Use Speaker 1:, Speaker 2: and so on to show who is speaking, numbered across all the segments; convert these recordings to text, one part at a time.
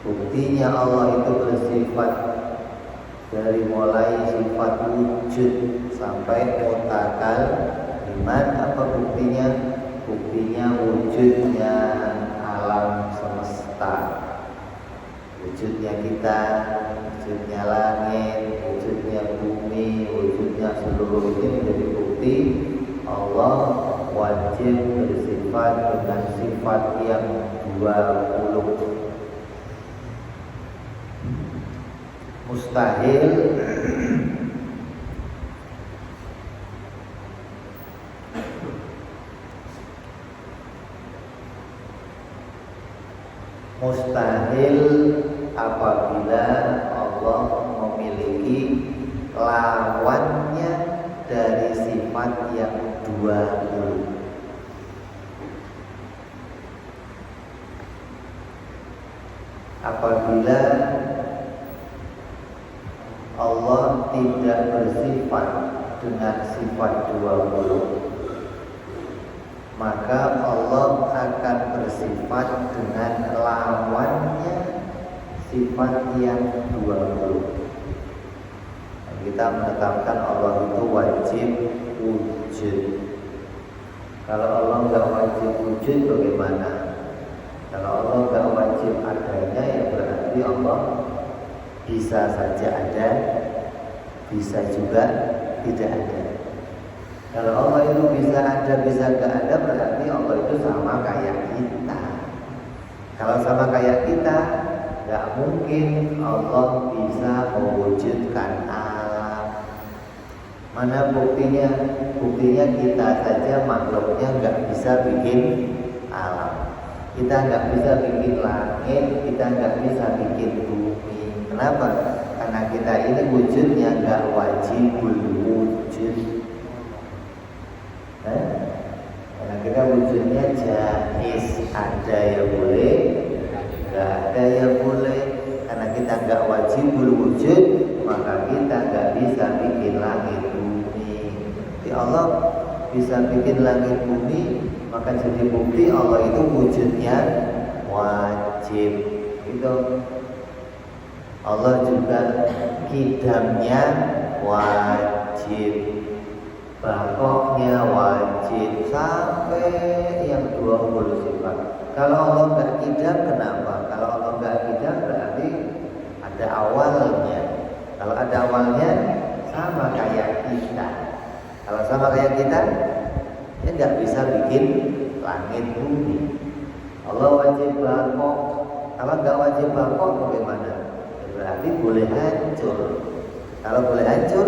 Speaker 1: Buktinya Allah itu bersifat dari mulai sifat wujud sampai mutakal liman. Apa buktinya? Buktinya wujudnya alam semesta, wujudnya kita, wujudnya langit, wujudnya bumi, wujudnya seluruh ini menjadi bukti Allah wajib bersifat dengan sifat yang 20. Mustahil apabila Allah memiliki lawannya dari sifat yang 20. Apabila Allah tidak bersifat dengan sifat 20, maka Allah akan bersifat dengan lawannya sifat yang 20. Kita menetapkan Allah itu wajib wujud. Kalau Allah nggak wajib wujud bagaimana? Kalau Allah nggak wajib adanya, ya berarti Allah bisa saja ada, bisa juga tidak ada. Kalau Allah itu bisa ada, bisa nggak ada, berarti Allah itu sama kayak kita. Kalau sama kayak kita, nggak mungkin Allah bisa mewujudkan alam. Mana buktinya? Buktinya kita saja makhluknya nggak bisa bikin alam. Kita nggak bisa bikin langit, kita nggak bisa bikin bumi. Kenapa? Karena kita ini wujudnya nggak wajibul wujud. Karena kita wujudnya jaiz, ada ya boleh, nggak ada ya boleh. Karena kita nggak wajibul wujud, maka kita nggak bisa bikin langit bumi. Jadi Allah bisa bikin langit bumi, maka jadi bukti Allah itu wujudnya wajib. Itu Allah juga kidamnya wajib, bakoknya wajib, sampai yang 20 sifat. Kalau Allah nggak kidam, kenapa? Kalau Allah nggak kidam berarti ada awalnya. Kalau ada awalnya, sama kayak kita. Kalau sama kayak kita, ya nggak bisa bikin langit bumi. Allah wajib bakok. Kalau nggak wajib bakok bagaimana? Berarti boleh hancur. Kalau boleh hancur,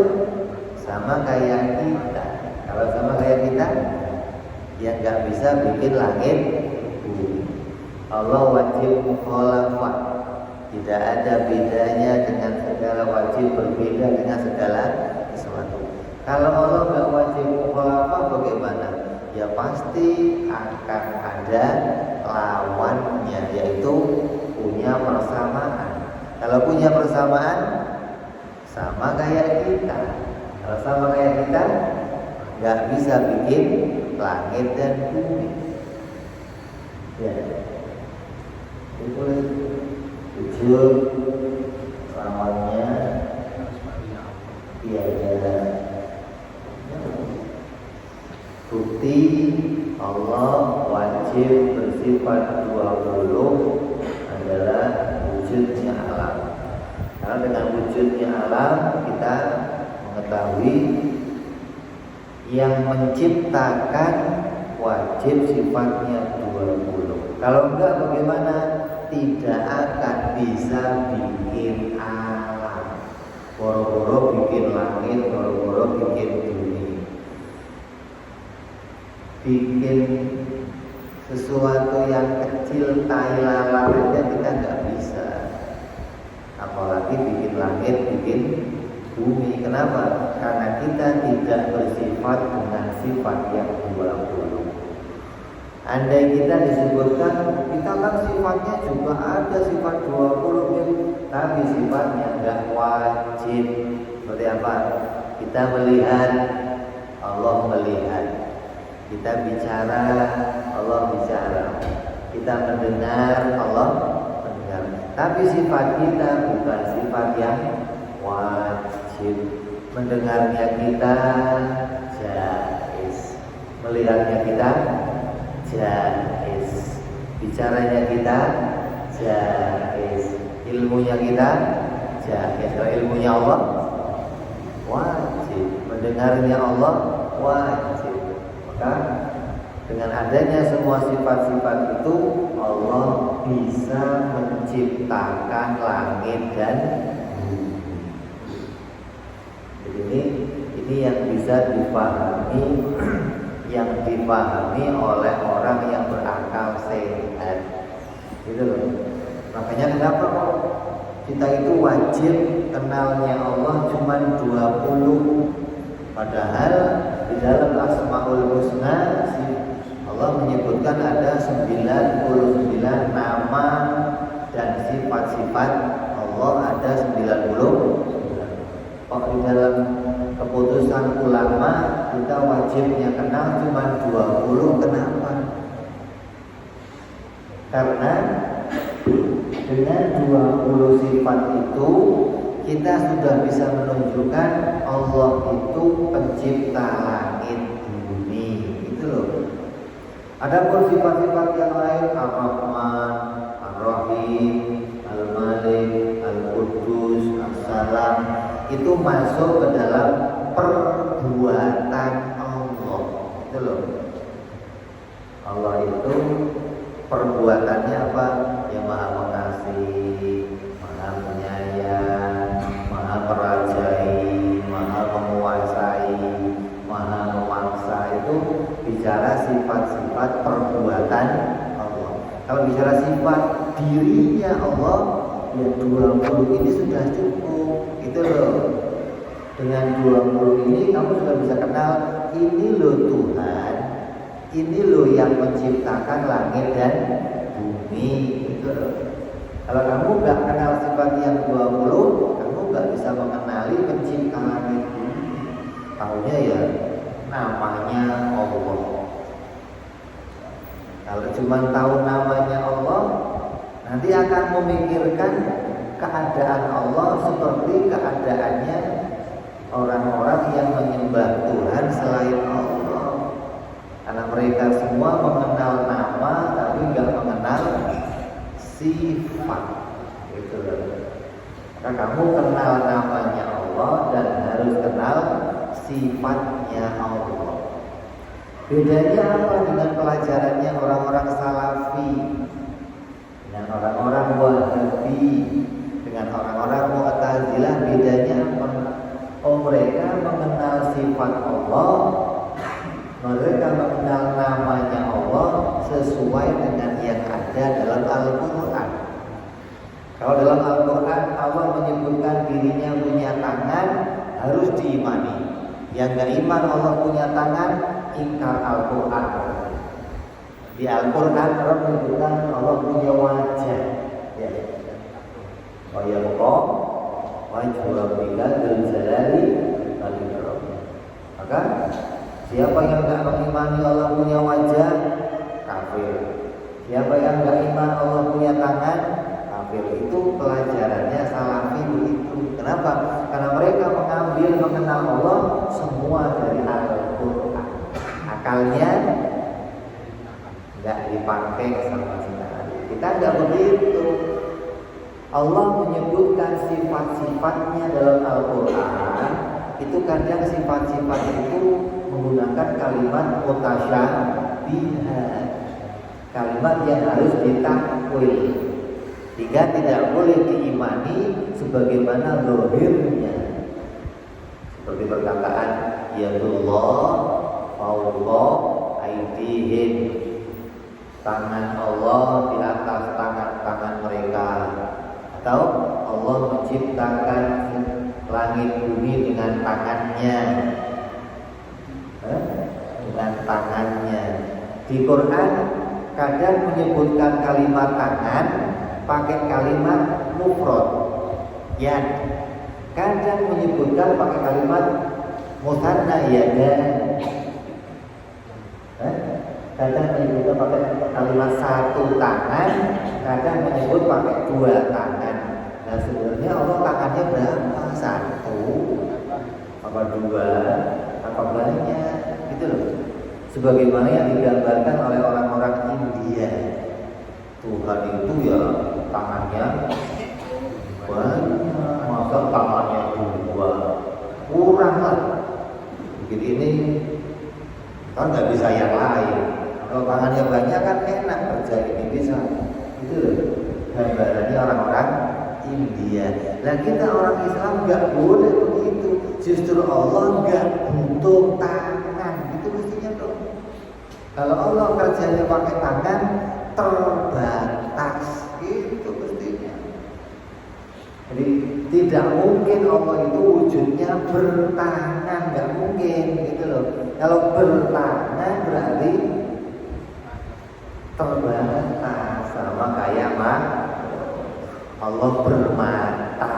Speaker 1: sama kayak kita. Kalau sama kayak kita, ya nggak bisa bikin langit bumi. Allah wajib mukhalafah. Tidak ada bedanya dengan segala wajib, berbeda dengan segala sesuatu. Kalau Allah nggak wajib mukhalafah bagaimana? Ya pasti akan ada lawannya, yaitu punya persamaan. Kalau punya persamaan, sama kayak kita. Kalau sama kayak kita, nggak bisa bikin langit dan bumi. Ya, itu wujud lawannya tiada. Bukti Allah wajib bersifat 20 adalah wujudnya alam. Karena dengan wujudnya alam kita mengetahui yang menciptakan wajib sifatnya 20. Kalau enggak bagaimana? Tidak akan bisa bikin alam. Boro-boro bikin langit, boro-boro bikin bumi. Bikin sesuatu yang kecil, tai lalat aja kita nggak bisa. Apalagi bikin langit, bikin bumi. Kenapa? Karena kita tidak bersifat dengan sifat yang 20. Andai kita disebutkan, kita kan sifatnya juga ada sifat 20, tapi sifatnya nggak wajib. Seperti apa? Kita melihat, Allah melihat. Kita bicara, Allah bicara. Kita mendengar, Allah mendengar. Tapi sifat kita bukan sifat yang wajib. Mendengarnya kita jaiz, melihatnya kita jaiz, bicaranya kita jaiz, ilmunya kita jaiz. Kalau ilmunya Allah wajib, mendengarnya Allah wajib. Maka dengan adanya semua sifat-sifat itu, Allah bisa menciptakan langit dan bumi. Jadi ini yang bisa dipahami, yang dipahami oleh orang yang berakal sehat. Gitu loh. Makanya kenapa kok kita itu wajib kenalnya Allah cuma 20. Padahal di dalam Asmaul Husna Allah menyebutkan ada 99 nama dan sifat-sifat Allah ada 90. Kok di dalam keputusan ulama kita wajibnya kenal cuma 20, kenapa? Karena dengan 20 sifat itu kita sudah bisa menunjukkan Allah itu pencipta langit bumi. Itu loh. Adapun sifat-sifat yang lain, Ar-Rahman, Ar-Rahim, Al-Malik, Al-Quddus, As-Salam, itu masuk ke dalam perbuatan Allah. Itu loh. Allah itu perbuatannya apa? Yang Maha Pengasih, Maha Penyayang, Maha Merajai, Maha Menguasai, Maha Memaksa. Itu bicara sifat-sifat perbuatan Allah. Kalau bicara sifat dirinya Allah, ya 20 ini sudah cukup. Itu loh. Dengan 20 ini kamu sudah bisa kenal, ini loh Tuhan, ini loh yang menciptakan langit dan bumi. Itu loh. Kalau kamu nggak kenal sifat yang 20, kamu nggak bisa mengenali pencipta langit bumi. Tahunya ya namanya Allah. Kalau cuma tahu namanya Allah, nanti akan memikirkan keadaan Allah seperti keadaannya orang-orang yang menyembah Tuhan selain Allah. Karena mereka semua mengenal nama tapi nggak mengenal sifat. Gitu. Karena kamu kenal namanya Allah dan harus kenal sifatnya Allah. Bedanya apa dengan pelajarannya orang-orang Salafi, dengan orang-orang Wahabi, dengan orang-orang Mu'tazilah? Bedanya apa? Oh, mereka mengenal sifat Allah, mereka mengenal namanya Allah sesuai dengan yang ada dalam Al-Quran. Kalau dalam Al-Quran Allah menyebutkan dirinya punya tangan, harus diimani. Yang gak iman Allah punya tangan, ingkar Al-Quran. Di Al-Quran Allah menyebutkan Allah punya wajah. Ya. Oh ya Allah, wajah Rabbika dzul jalali wal ikram. Maka siapa yang gak mengimani Allah punya wajah, kafir. Siapa yang gak iman Allah punya tangan, kafir. Itu pelajarannya Salafi begitu. Kenapa? Karena mereka mengenal Allah semua dari Al-Quran. Akalnya nggak dipakai sama sekali. Kita nggak begitu. Allah menyebutkan sifat-sifatnya dalam Al-Quran. Itu kadang sifat-sifat itu menggunakan kalimat mutasyabihat, kalimat yang harus ditakwil, sehingga tidak boleh diimani sebagaimana zahirnya. Seperti perkataan yadullah fawqa aydihim, tangan Allah di atas tangan-tangan mereka, atau Allah menciptakan langit bumi dengan tangannya, dengan tangannya. Di Quran kadang menyebutkan kalimat tangan pakai kalimat mufrad, yad. Kadang menyebutkan pakai kalimat musanna yadan. Kadang menyebutkan pakai kalimat satu tangan, kadang menyebut pakai dua tangan. Nah sebenarnya Allah tangannya berapa? Satu, apa dua, apa banyak? Gitu loh. Sebagaimana yang digambarkan oleh orang-orang India. Tuhan itu ya tangannya banyak, masa tangannya dua, kurang lah. Begini ini kan nggak bisa yang lain. Kalau tangannya banyak kan enak kerja ini bisa. Itu loh gambarannya orang-orang India. Nah kita orang Islam nggak boleh begitu. Justru Allah nggak butuh tangan. Itu mestinya tuh. Kalau Allah kerjanya pakai tangan terbatas, itu mestinya. Jadi tidak mungkin Allah itu wujudnya bertangan, nggak mungkin gitu loh. Kalau bertangan berarti terbatas, sama kayak Allah bermata.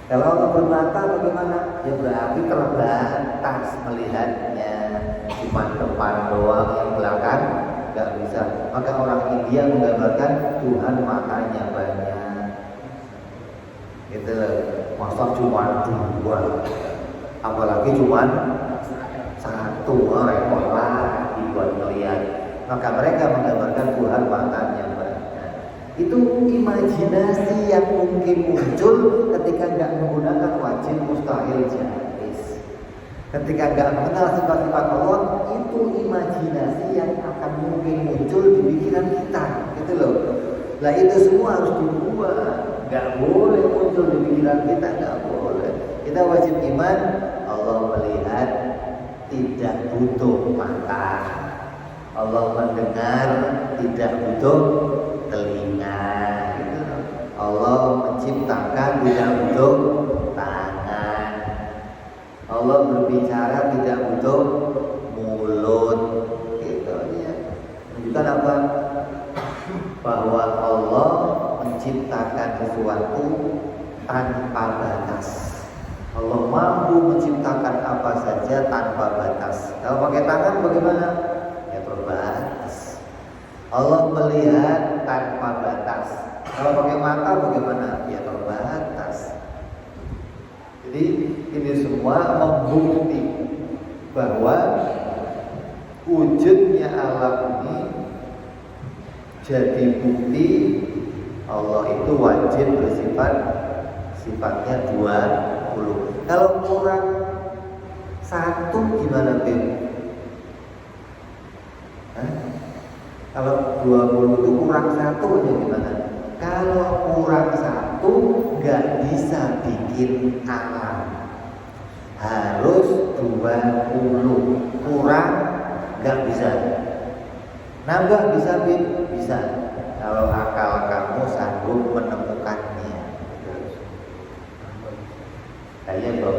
Speaker 1: Kalau Allah bermata bagaimana? Ya berarti terbatas melihatnya, cuma depan doang, yang belakang nggak bisa. Maka orang India menggambarkan Tuhan matanya banyak. Gitu, masa cuma dua, apalagi cuma satu, repot lagi buat melihat. Maka mereka menggambarkan Tuhan matanya banyak. Itu imajinasi yang mungkin muncul ketika nggak menggunakan wajib mustahil jaiz. Ketika nggak mengenal sifat-sifat Allah, itu imajinasi yang akan mungkin muncul di pikiran kita, gitu loh. Nah itu semua harus dibuat, nggak boleh muncul di pikiran kita, nggak boleh. Kita wajib iman, Allah melihat tidak butuh mata, Allah mendengar tidak butuh telinga, gitu. Allah menciptakan tidak butuh tangan, Allah berbicara tidak butuh mulut, gitu ya. Menunjukkan apa? Bahwa Allah menciptakan sesuatu tanpa batas. Allah mampu menciptakan apa saja tanpa batas. Kalau pakai tangan bagaimana? Ya terbatas. Allah melihat tanpa batas. Kalau pakai mata bagaimana? Ya terbatas. Jadi ini semua membukti bahwa wujudnya alam ini jadi bukti Allah itu wajib bersifat sifatnya 20. Kalau kurang satu gimana Bim? Kalau 20 itu kurang satu aja gimana? Kalau kurang satu nggak bisa bikin alam, harus 20. Kurang nggak bisa. Nambah bisa Bim? Bisa. Kalau akal kamu sanggup menemukannya. Kayaknya bro.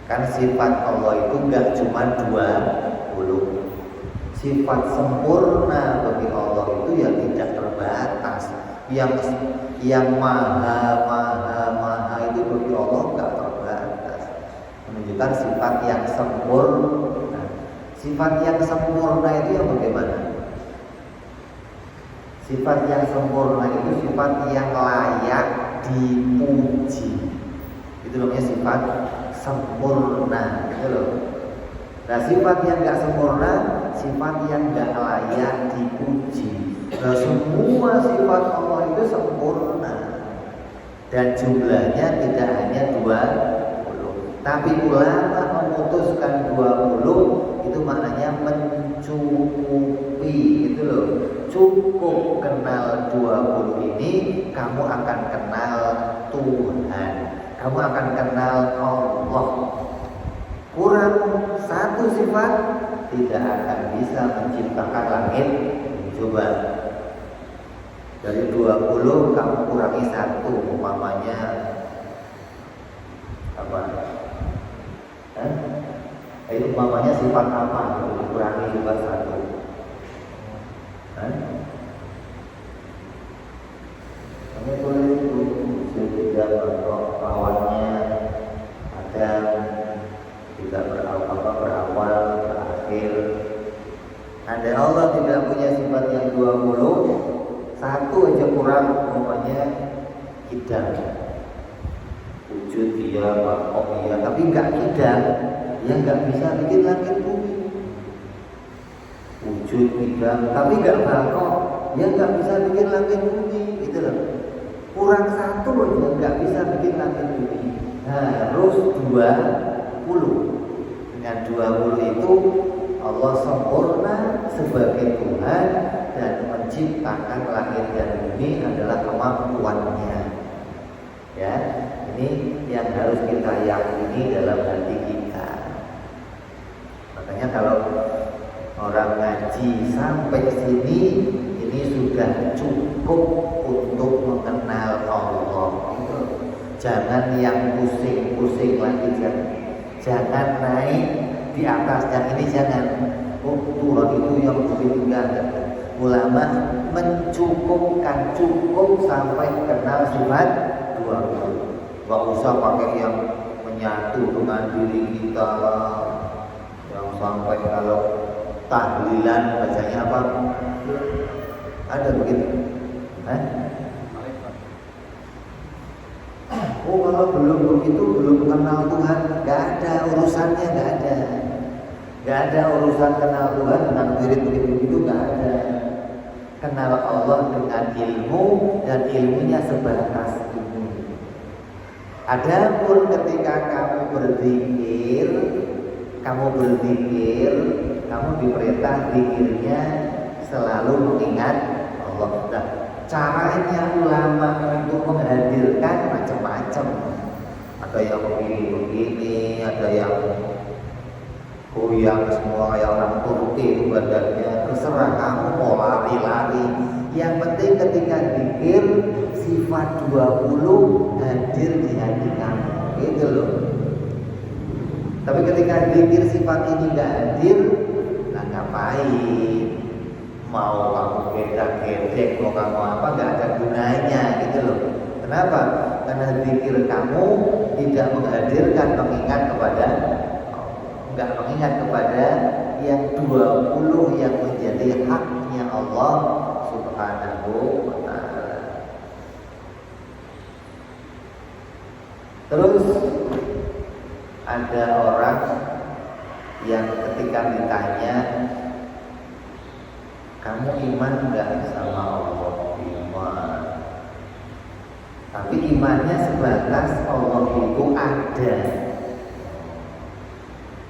Speaker 1: Kan sifat Allah itu nggak cuma 20. Sifat sempurna bagi Allah itu ya tidak terbatas. Yang maha itu bagi Allah nggak terbatas. Menunjukkan sifat yang sempurna. Sifat yang sempurna itu yang bagaimana? Sifat yang sempurna itu sifat yang layak dipuji. Itu namanya sifat sempurna, gitu loh. Nah sifat yang nggak sempurna, sifat yang nggak layak dipuji. Nah semua sifat Allah itu sempurna dan jumlahnya tidak hanya 20. Tapi ulama memutuskan 20 itu maknanya mencukupi, gitu loh. Cukup kenal 20 ini, kamu akan kenal Tuhan, kamu akan kenal Allah. Kurang satu sifat tidak akan bisa menciptakan langit. Coba dari 20 kamu kurangi satu, umpamanya apa? Itu umpamanya sifat apa? Dikurangi sifat satu. Kamu boleh itu tidak berlawannya ada tidak berawal berakhir. Andai Allah tidak punya sifat yang 20, satu aja kurang, umpamanya kidang. Wujud iya, makhluk iya, tapi enggak kidang, ya enggak bisa bikin langit bumi. Wujud kidang, tapi enggak makhluk, ya enggak bisa bikin langit bumi, gitu loh. Kurang satu aja enggak bisa bikin langit bumi. Harus 20. Dengan 20 itu Allah sempurna sebagai Tuhan dan menciptakan langit dan bumi adalah kemampuannya. Ya, ini yang harus kita yakini dalam hati kita. Makanya kalau orang ngaji sampai sini, ini sudah cukup untuk mengenal Allah. Itu jangan yang pusing-pusing lagi, jangan naik di atas yang ini, jangan. Oh, Tuhan itu yang begitu, enggak. Ulama mencukupkan, cukup sampai kenal sifat 20. Gak usah pakai yang menyatu dengan diri kita, yang sampai kalau tahlilan bacanya apa? Ada begitu? Oh, kalau belum begitu, belum kenal Tuhan, gak ada urusannya, gak ada. Gak ada urusan kenal Tuhan dengan wirid begitu, gak ada. Kenal Allah dengan ilmu, dan ilmunya sebatas ini. Adapun ketika kamu berzikir, kamu diperintah zikirnya selalu mengingat Allah. Nah, caranya ulama untuk menghadirkan macam-macam. Ada yang begini, ada yang goyang semua kayak orang Turki itu badannya. Terserah kamu mau lari-lari. Yang penting ketika zikir sifat 20 hadir di hati kamu, gitu loh. Tapi ketika zikir sifat ini nggak hadir, nah ngapain? Mau kamu gedek-gedek, mau kamu apa, nggak ada gunanya, gitu loh. Kenapa? Karena zikir kamu tidak menghadirkan mengingat kepada, nggak mengingat kepada yang 20 yang menjadi haknya Allah Subhanahu wa ta'ala. Terus ada orang yang ketika ditanya, kamu iman enggak sama Allah? Iman. Tapi imannya sebatas Allah itu ada.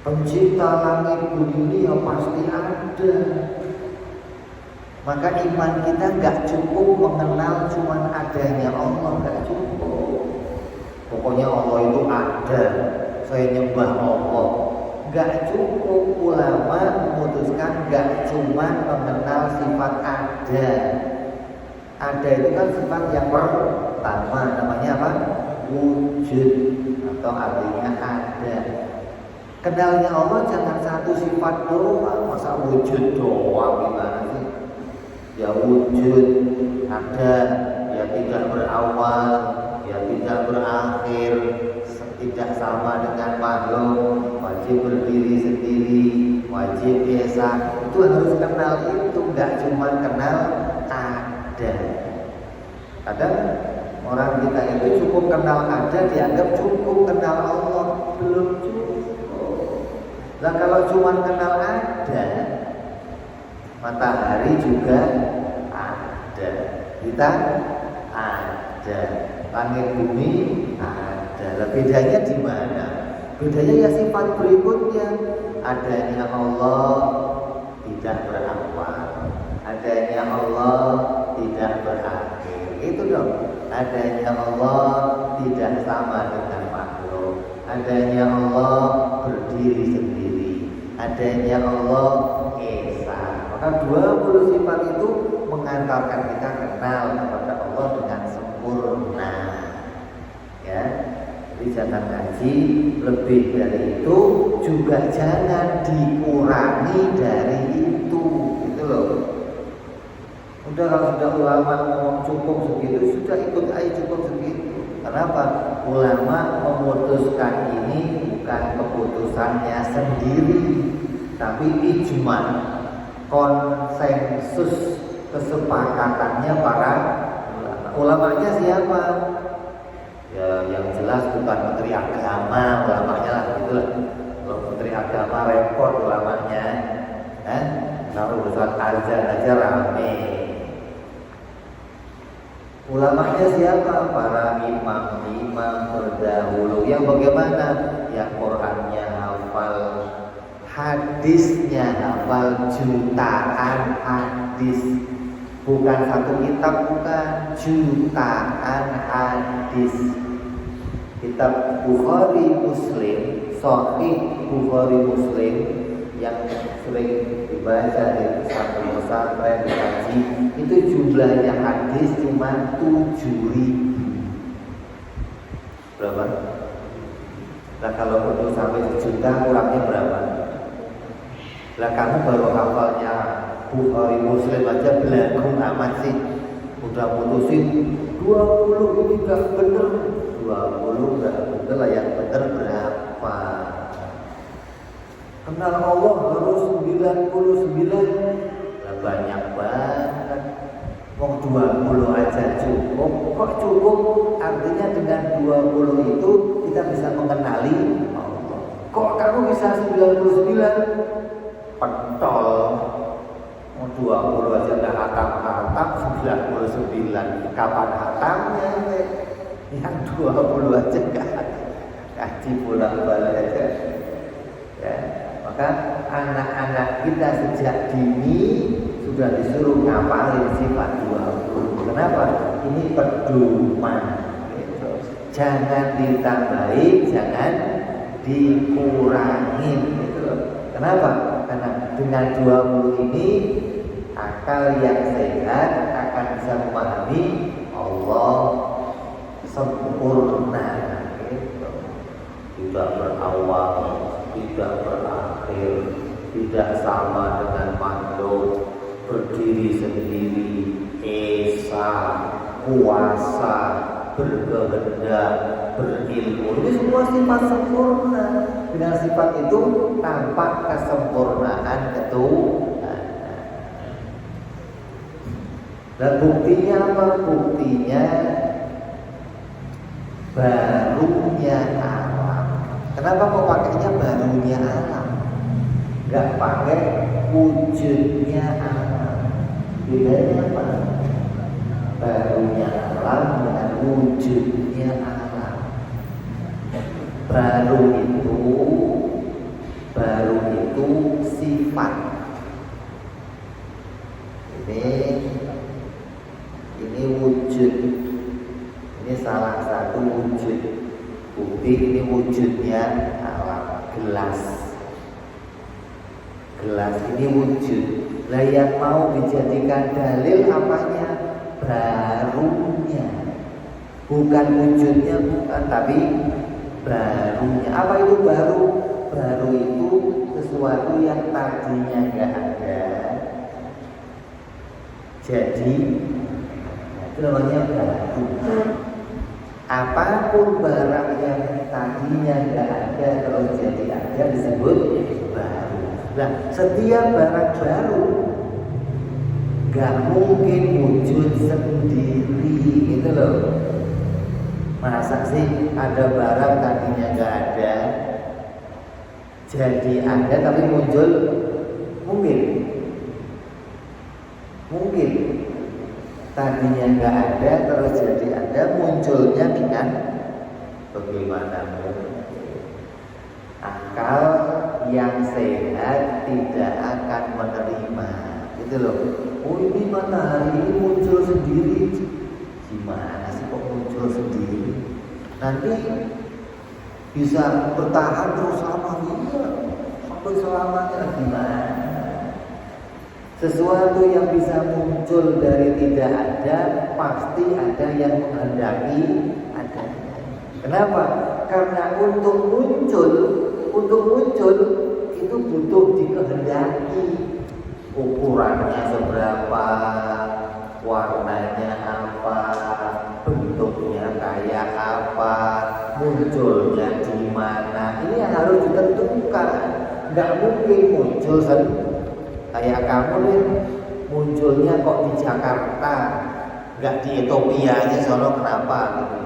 Speaker 1: Pencipta langit bumi ini ya pasti ada. Maka iman kita enggak cukup mengenal cuman adanya Allah, enggak cukup. Pokoknya Allah itu ada, saya nyembah Allah. Gak cukup, ulama memutuskan gak cuma mengenal sifat ada. Ada itu kan sifat yang pertama, namanya apa? Wujud, atau artinya ada. Kenalnya Allah jangan satu sifat doang, masa wujud doang gimana sih? Ya wujud, ada, ya tidak berawal, ya tidak berakhir, tidak sama dengan makhluk, wajib berdiri sendiri, wajib esa. Itu harus kenal itu, nggak cuma kenal ada. Kadang orang kita itu cukup kenal ada, dianggap cukup kenal Allah, belum cukup. Nah kalau cuma kenal ada, matahari juga ada, kita ada, langit bumi ada. Bedanya di mana? Bedanya ya sifat berikutnya. Adanya Allah tidak berawal, adanya Allah tidak berakhir. Itu dong. Adanya Allah tidak sama dengan makhluk. Adanya Allah berdiri sendiri. Adanya Allah esa. Maka 20 sifat itu mengantarkan kita kenal kepada Allah dengan sempurna. Ya. Jadi jangan ngaji lebih dari itu, juga jangan dikurangi dari itu, gitu loh. Udah kalau sudah ulama ngomong cukup segitu, sudah ikut aja cukup segitu. Kenapa? Ulama memutuskan ini bukan keputusannya sendiri, tapi ijma. konsensus kesepakatannya para ulama. Ulamanya siapa? Ya yang jelas bukan menteri agama ulamanya lah gitu lah. Kalau menteri agama repot ulamanya. Kalau urusan azan aja rame. Ulamanya siapa? Para imam-imam terdahulu. Yang bagaimana? Yang Qurannya hafal, hadisnya hafal jutaan hadis. Bukan satu kitab, bukan, jutaan hadis. Kitab Bukhari Muslim, Sahih Bukhari Muslim yang sering dibaca di pesantren kaji, itu jumlahnya hadis cuma 7.000. Berapa? Nah kalau untuk sampai sejuta kurangnya berapa? Lah kamu baru hafalnya Bukhari Muslim aja belagu amat sih. Udah putusin 20 ini gak bener. 20 gak bener lah, yang bener berapa? Kenal Allah harus 99. Lah banyak banget. Mau 20 aja cukup. Kok cukup? Artinya dengan 20 itu kita bisa mengenali Allah. Kok kamu bisa 99? Pentol. Mau 20 aja gak hatam-hatam, 99 kapan hatamnya? Yang 20 aja gak kaji pulang balik aja ya. Maka anak-anak kita sejak dini sudah disuruh ngapalin sifat 20. Kenapa? Ini pedoman gitu. Jangan ditambahin, jangan dikurangin gitu. Kenapa? Karena dengan 20 ini akal yang sehat akan bisa memahami Allah sempurna gitu. Tidak berawal, tidak berakhir, tidak sama dengan makhluk, berdiri sendiri, esa, kuasa, berkehendak, berilmu. Ini semua sifat sempurna. Dengan sifat itu tampak kesempurnaan ketuhanan. Dan buktinya apa? Buktinya barunya alam. Kenapa kok pakainya barunya alam? Gak pakai wujudnya alam. Bedanya apa? Barunya alam dengan wujudnya alam. Baru itu sifat. Ini wujud. Ini salah satu wujud. Bukti ini wujudnya alam. Gelas ini wujud. Lah yang mau dijadikan dalil apanya? Barunya. Bukan wujudnya, bukan, tapi barunya. Apa itu baru? Baru itu sesuatu yang tadinya nggak ada. Jadi itu namanya baru. Apapun barang yang tadinya nggak ada terus jadi ada disebut baru. Nah, setiap barang baru nggak mungkin wujud sendiri, gitu loh. Masa sih ada barang tadinya nggak ada jadi ada tapi muncul? Mungkin tadinya nggak ada terus jadi ada, munculnya dengan bagaimana? Akal yang sehat tidak akan menerima, gitu loh. Oh ini matahari ini muncul sendiri, gimana sih kok muncul sendiri? Nanti bisa bertahan terus selamanya, sampai selamanya, gimana? Sesuatu yang bisa muncul dari tidak ada, pasti ada yang menghendaki adanya. Kenapa? Karena untuk muncul itu butuh dikehendaki. Ukurannya seberapa, warnanya apa, bentuknya kayak apa, munculnya di mana. Ini yang harus ditentukan. Nggak mungkin muncul kayak Kayak kamu nih munculnya kok di Jakarta, nggak di Ethiopia aja sono, kenapa gitu?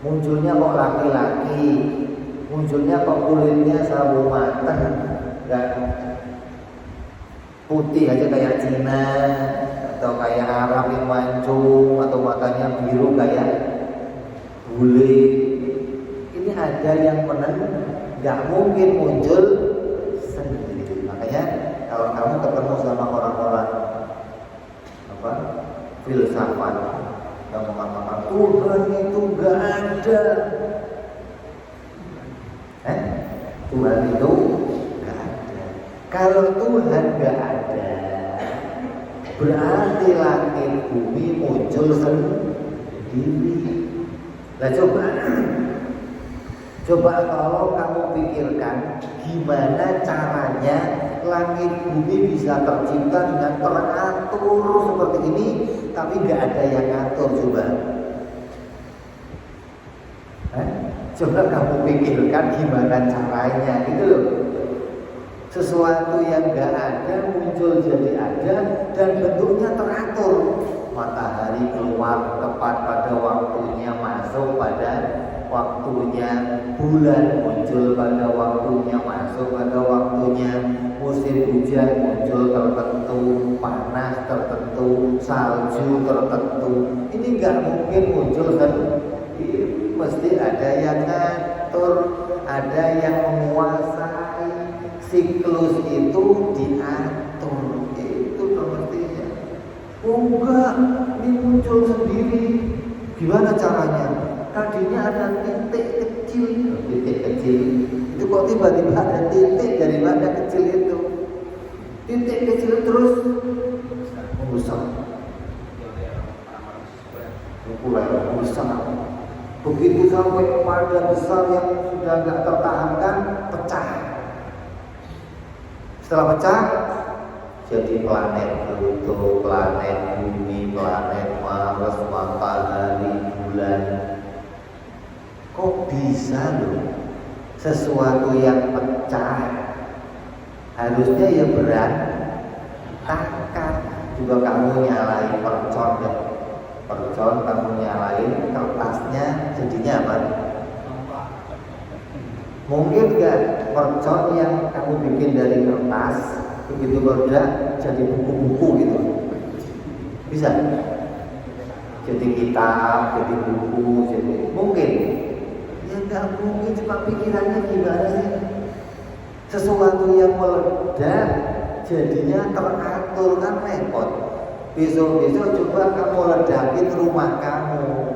Speaker 1: Munculnya kok laki-laki, munculnya kok kulitnya sawo mateng, nggak putih aja kayak Cina atau kayak Arab yang mancung atau matanya biru kayak bule. Ini ada yang nggak mungkin muncul sendiri. Makanya kalau kamu ketemu sama orang-orang filsafat yang mengatakan Tuhan itu nggak ada, Tuhan itu nggak ada. Kalau Tuhan nggak ada, berarti langit bumi muncul sendiri. Nah coba kalau kamu pikirkan gimana caranya langit bumi bisa tercipta dengan teratur seperti ini, tapi nggak ada yang ngatur. Coba kamu pikirkan gimana caranya gitu loh. Sesuatu yang nggak ada muncul jadi ada dan bentuknya teratur. Matahari keluar tepat pada waktunya, masuk pada waktunya, bulan muncul pada waktunya, masuk pada waktunya, musim hujan muncul tertentu, panas tertentu, salju tertentu. Ini nggak mungkin muncul sendiri, mesti ada yang ngatur, ada yang menguasai. Siklus itu diatur, itu pengertiannya. Oh enggak, ini muncul sendiri. Gimana caranya? Tadinya ada titik kecil itu kok tiba-tiba ada titik dari mana kecil itu? Titik kecil terus membesar, besar. Begitu sampai pada besar yang sudah nggak tertahankan, pecah. Setelah pecah, jadi planet Pluto, planet Bumi, planet Mars, matahari, bulan. Kok bisa loh sesuatu yang pecah? Harusnya ya berantakan. Juga kamu nyalain percon kamu nyalain kertasnya, jadinya apa? Mungkin gak percon yang kamu bikin dari kertas begitu meledak jadi buku-buku gitu? Bisa? Jadi kitab, jadi buku, jadi mungkin? Ya gak mungkin, cuma pikirannya gimana sih? Sesuatu yang meledak jadinya teratur kan repot. Besok-besok coba kamu ledakin rumah kamu,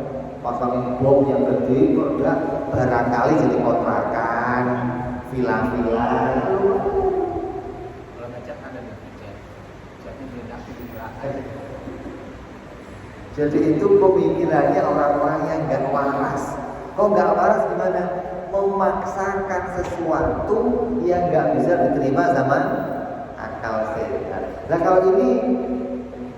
Speaker 1: pasangin bom yang gede, meledak barangkali jadi kontrakan, villa-villa.
Speaker 2: Kalau ngecat ada catnya meledak di neraka.
Speaker 1: Jadi itu pemikirannya orang-orang yang gak waras. Kok gak waras gimana? Memaksakan sesuatu yang gak bisa diterima sama akal sehat. Nah kalau ini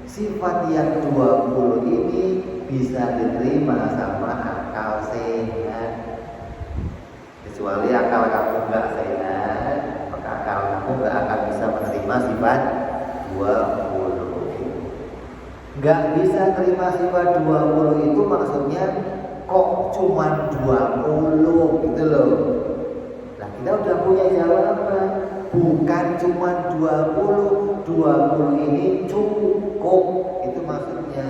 Speaker 1: sifat yang 20 ini bisa diterima sama akal sehat. Kecuali akal kamu gak sehat, maka akal kamu gak akan bisa menerima sifat 20. Gak bisa terima sifat 20 itu maksudnya kok cuma 20 gitu loh. Nah kita udah punya jawaban. Bukan cuma 20 ini cukup. Itu maksudnya.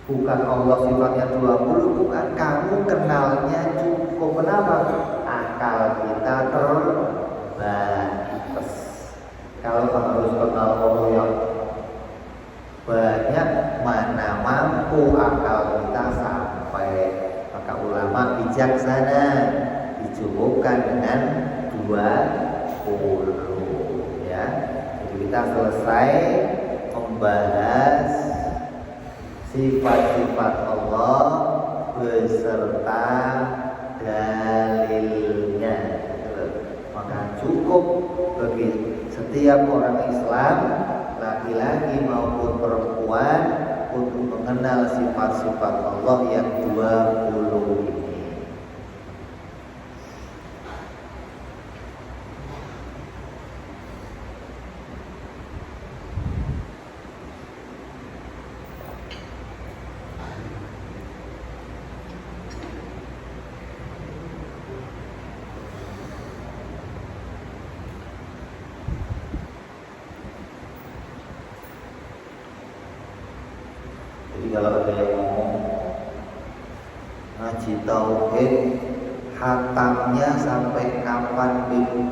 Speaker 1: Bukan Allah sifatnya 20, bukan kamu kenalnya cukup. Kenapa? Akal kita terbatas. Kalau harus kenal Allah yang banyak, mana mampu akal kita sampai. Maka ulama bijaksana dicukupkan dengan 20 ya. Jadi kita selesai membahas sifat-sifat Allah beserta dalilnya. Maka cukup bagi setiap orang Islam, laki-laki maupun perempuan, untuk mengenal sifat-sifat Allah yang 20 ini. Jadi kalau ada yang ngomong ngaji tauhid hatamnya sampai kapan Bibu?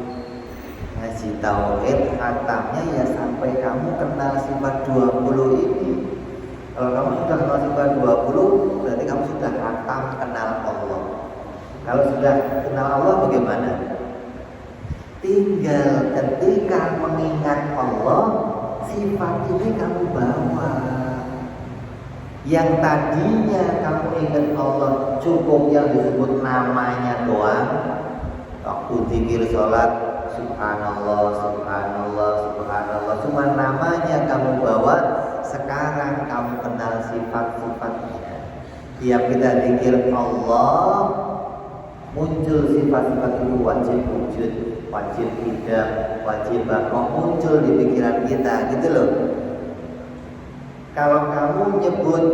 Speaker 1: Ngaji tauhid hatamnya ya sampai kamu kenal sifat 20 ini. Kalau kamu sudah kenal sifat 20, berarti kamu sudah hatam kenal Allah. Kalau sudah kenal Allah bagaimana? Tinggal ketika mengingat Allah, sifat ini kamu bawa. Yang tadinya kamu ingat Allah cukup yang disebut namanya doang. Waktu zikir sholat, subhanallah, subhanallah, subhanallah, cuma namanya kamu bawa. Sekarang kamu kenal sifat-sifatnya. Tiap kita zikir Allah, muncul sifat-sifat itu wajib wujud, wajib tidak, wajib bakok, muncul di pikiran kita, gitu loh. Kalau kamu nyebut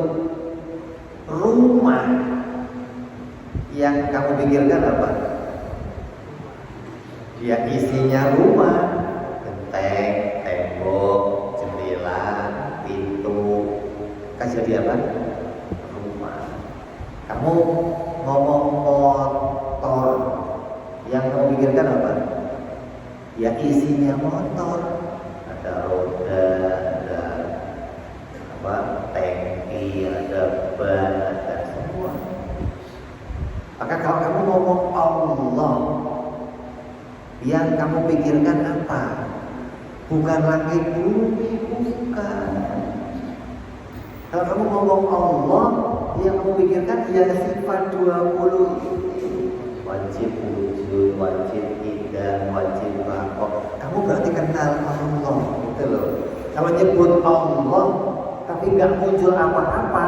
Speaker 1: rumah, yang kamu pikirkan apa? Ya isinya rumah, genteng, tembok, jendela, pintu, kan jadi apa? Rumah. Kamu ngomong motor, yang kamu pikirkan apa? Ya isinya motor, ada roda, ada apa? Tangki, ada ban, ada semua. Maka kalau kamu ngomong Allah, yang kamu pikirkan apa? Bukan langit bumi, bukan. Kalau kamu ngomong Allah, yang kamu pikirkan ya sifat 20 ini. Wajib wujud, wajib tidak, wajib bakok. Kamu berarti kenal Allah, gitu loh. Kalau nyebut Allah tapi nggak muncul apa-apa,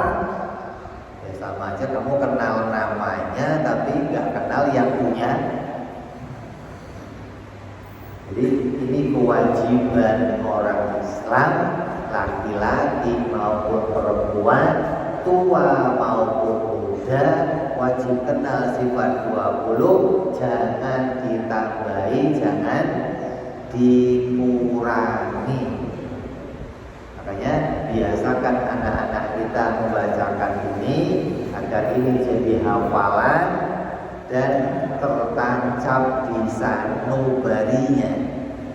Speaker 1: ya sama aja kamu kenal namanya tapi nggak kenal yang punya. Jadi ini kewajiban orang Islam, laki-laki maupun perempuan, tua maupun muda, wajib kenal sifat 20, jangan ditambahi, jangan dikurangi. Makanya biasakan anak-anak kita membacakan ini agar ini jadi hafalan dan tertancap di sanubarinya,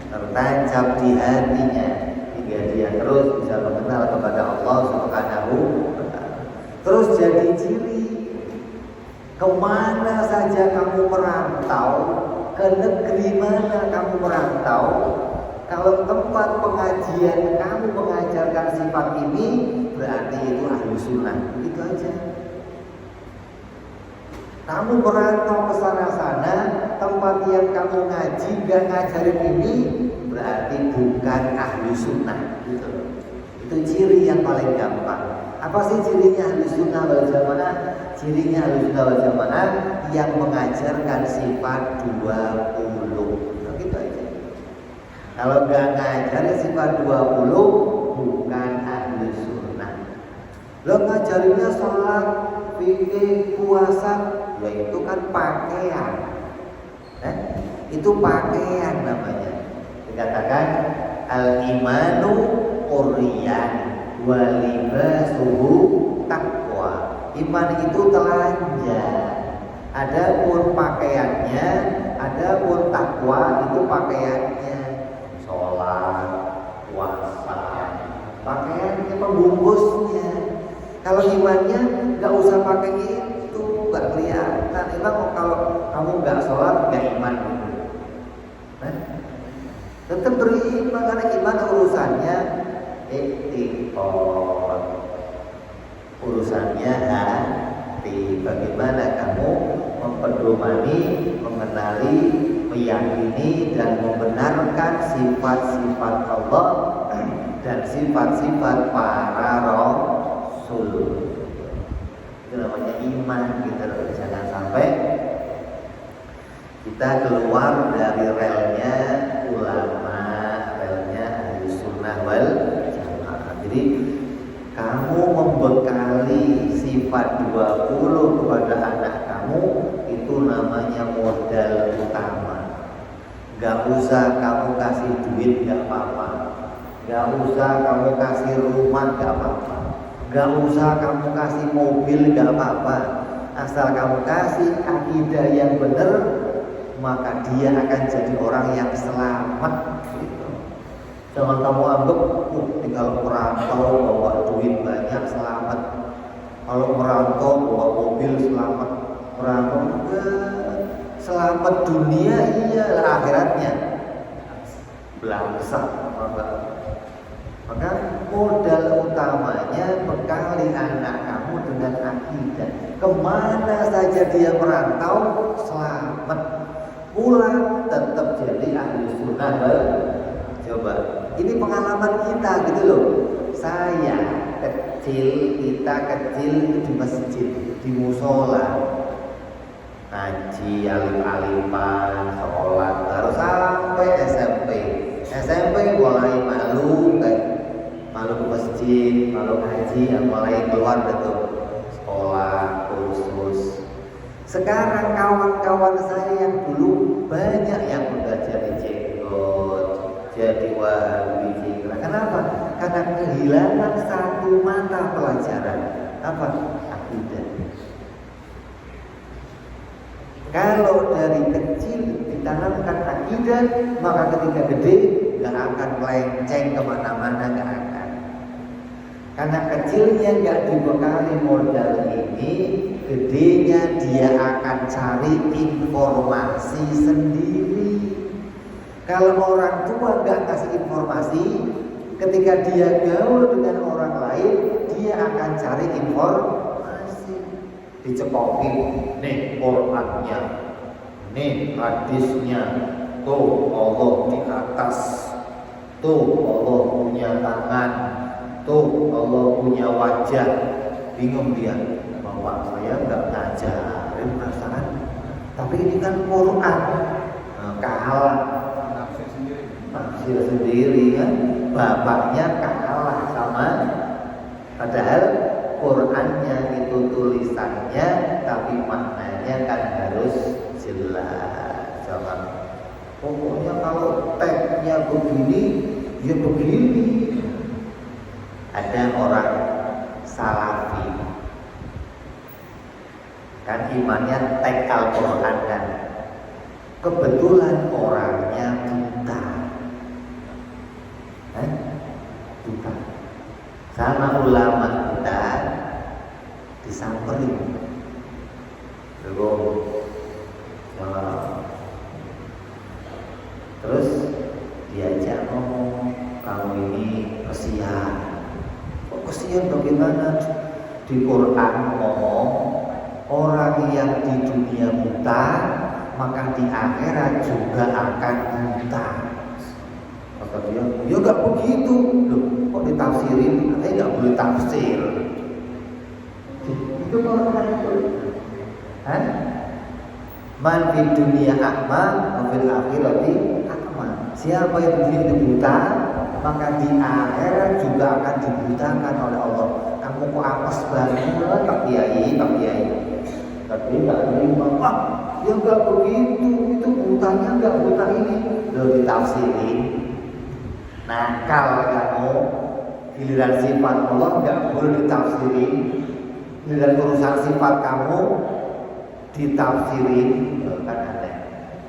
Speaker 1: tertancap di hatinya, hingga dia terus bisa mengenal kepada Allah Subhanahu wa Ta'ala. Terus jadi ciri. Kemana saja kamu merantau, ke negeri mana kamu merantau, kalau tempat pengajian kamu mengajarkan sifat ini, berarti itu ahlu sunnah. Itu aja. Kamu merantau ke sana-sana, tempat yang kamu ngaji gak ngajarin ini, berarti bukan ahlu sunnah. Gitu. Itu ciri yang paling gampang. Apa sih cirinya ahlu sunnah wal jamaah? Cirinya ahlu sunnah wal jamaah yang mengajarkan sifat 20. Gitu aja. Kalau gak ngajarin sifat 20, bukan ahlu sunnah. Lo ngajarinnya sholat, fikih, puasa, ya itu kan pakaian. Itu pakaian namanya. Dikatakan al-imanu uryan wa libasuhu taqwa. Iman itu telanjang. Adapun pakaiannya, adapun takwa itu pakaiannya. Sholat, puasa, pakaiannya pembungkusnya. Kalau imannya nggak usah pakai itu, nggak kelihatan. Emang kalau kamu nggak sholat nggak iman gitu. Tetap beriman karena iman urusannya iktikad, urusannya hati. Bagaimana kamu memperdomani, mengenali, meyakini dan membenarkan sifat-sifat Allah dan sifat-sifat para Rasul. Itu namanya iman gitu loh. Jangan sampai kita keluar dari relnya ulama, relnya ahli sunnah wal jamaah. Jadi kamu membekali sifat 20 kepada anak kamu, itu namanya modal utama. Gak usah kamu kasih duit, gak apa-apa. Gak usah kamu kasih rumah, gak apa-apa. Gak usah kamu kasih mobil, gak apa-apa. Asal kamu kasih akidah yang benar, maka dia akan jadi orang yang selamat. Gitu. Jangan kamu anggap, tinggal merantau bawa duit banyak selamat. Kalau merantau bawa mobil selamat. Merantau selamat dunia iya, akhiratnya belangsak. Maka modal utamanya bekali anak kamu dengan akidah. Kemana saja dia merantau selamat, pulang tetap jadi ahli sunnah. Coba, ini pengalaman kita gitu loh. Saya kecil, kita kecil itu di masjid, di musola, ngaji alim-aliman, sholat, baru sampai SMP. SMP mulai malu ke masjid, malu ngaji, mulai keluar betul sekolah, kursus. Sekarang kawan-kawan saya yang dulu banyak yang udah jadi jenggot, jadi wahabi. Kenapa? Karena kehilangan satu mata pelajaran. Apa? Akidah. Kalau dari kecil ditanamkan akidah, maka ketika gede gak akan melenceng kemana-mana, gak akan. Karena kecilnya gak dibekali modal ini, gedenya dia akan cari informasi sendiri. Kalau orang tua gak kasih informasi, ketika dia gaul dengan orang lain, dia akan cari informasi. Dicekokin, nih Qurannya, nih hadisnya, tuh Allah di atas, tuh Allah punya tangan, tuh Allah punya wajah. Bingung dia, bahwa saya nggak ngajarin perasaan, tapi ini kan Quran. Kalah, tafsir sendiri kan, bapaknya kalah sama, padahal Qurannya itu tulisannya, tapi maknanya kan harus jelas. Jangan pokoknya kalau teksnya begini, ya begini. Ada orang salafi, kan imannya teks Al-Quran kan. Kebetulan orangnya buta, buta. Sama ulama kita disamperin, terus diajak ngomong, kamu ini kesian. Kok kesian bagaimana? Di Quran ngomong orang yang di dunia buta, maka di akhirat juga akan buta. Kata dia, ya gak begitu. Loh, kok ditafsirin? Katanya gak boleh tafsir. Itu Quran itu. Man di dunia akma, mobil akhirati akma. Siapa yang di dunia buta, maka di akhirat juga akan dibutakan oleh Allah. Kamu kok apes banget, Pak Kiai. Tapi gak terima. Wah, ya gak begitu. Itu butanya gak buta ini. Loh, ditafsirin. Nakal kamu, giliran sifat Allah nggak boleh ditafsirin, giliran urusan sifat kamu ditafsirin, kan aneh.